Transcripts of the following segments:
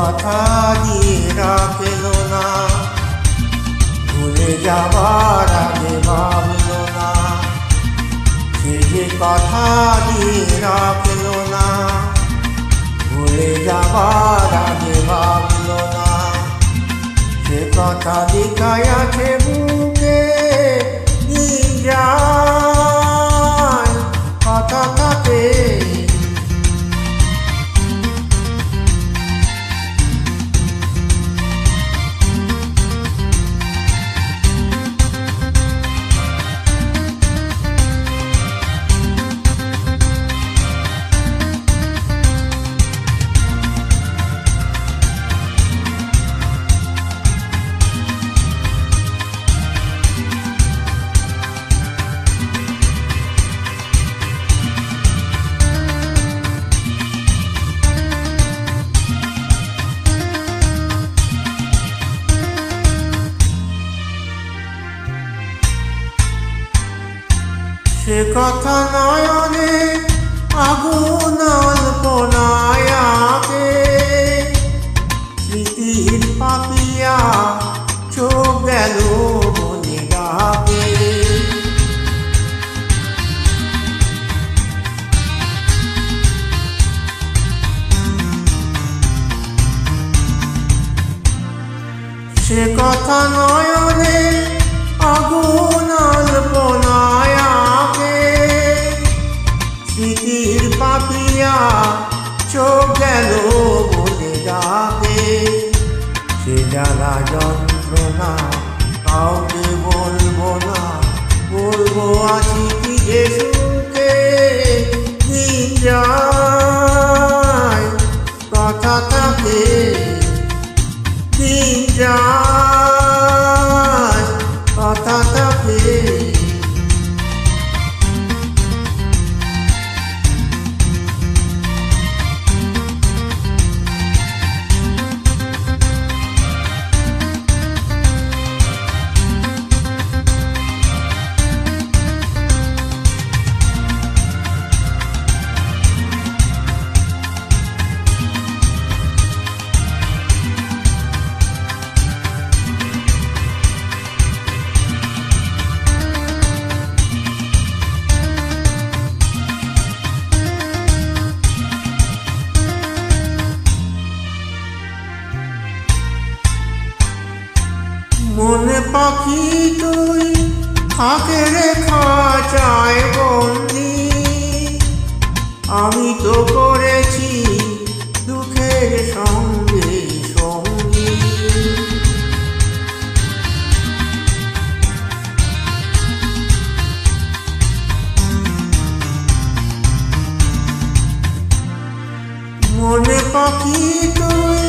কথা দিয়ে রাখলো না, ভুলে যাবার আগে ভাবলো না। সে যে কথা দিয়ে রাখলো না, ভুলে যাবার আগে ভাবলো না। সে কথা লেখায় আছে বুকে, দিন যায় কথা থাকে। সে কথা নয়নে আগুন অল্পনায় আঁকে, স্মৃতির পাপিয়া চোখ গেল বনে ডাকে। সে কথা নয়নে আগুন অল্পনায় আঁকে, স্মৃতির পাপিয়া চোখ গেল বলে ডাকে। সে জ্বালা যন্ত্রণা কাউকে বলবো না, বলবো আছি কি যে সুখে। দিন যায় কথা থাকে, দিন যায় কথা থাকে। মনে পাখি তুই থাকে রে খাঁচায় বন্দি, আমি তো করেছি দুঃখের সঙ্গে সঙ্গী। মনে পাখি তুই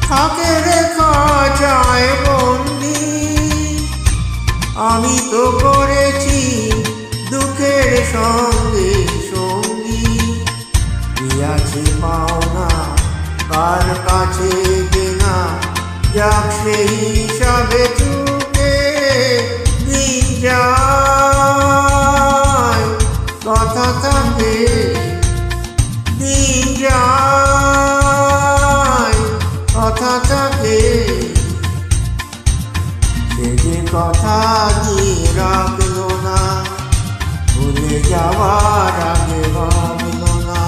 থাকে রে খাঁচায় বন্দি, আমি তো করেছি দুঃখের সঙ্গে সঙ্গী। কি আছে পাওনা কার কাছে দেনা, যাক সেই হিসাবে চুকে। দিন যায় কথা থাকে, দিন যায় কথা থাকে। সে যে কথা দিয়ে রাখলো না, ভুলে যাওয়ার আগে ভাবলো না।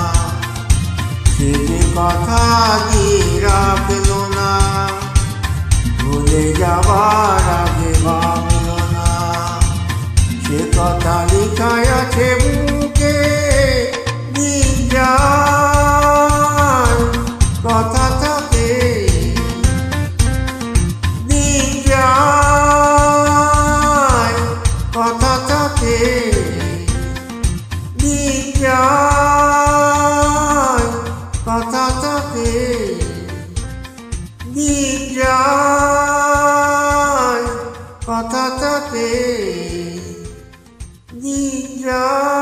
সে যে কথা দিয়ে রাখলো না, ভুলে যাওয়ার আগে ভাবলো না। সে কথা লেখায় আছে বুকে, দিন যায় কথা থাকে, দিন যায় কথা থাকে, দিন যায় কথা থাকে, দিন যায় কথা থাকে, দিন যায়।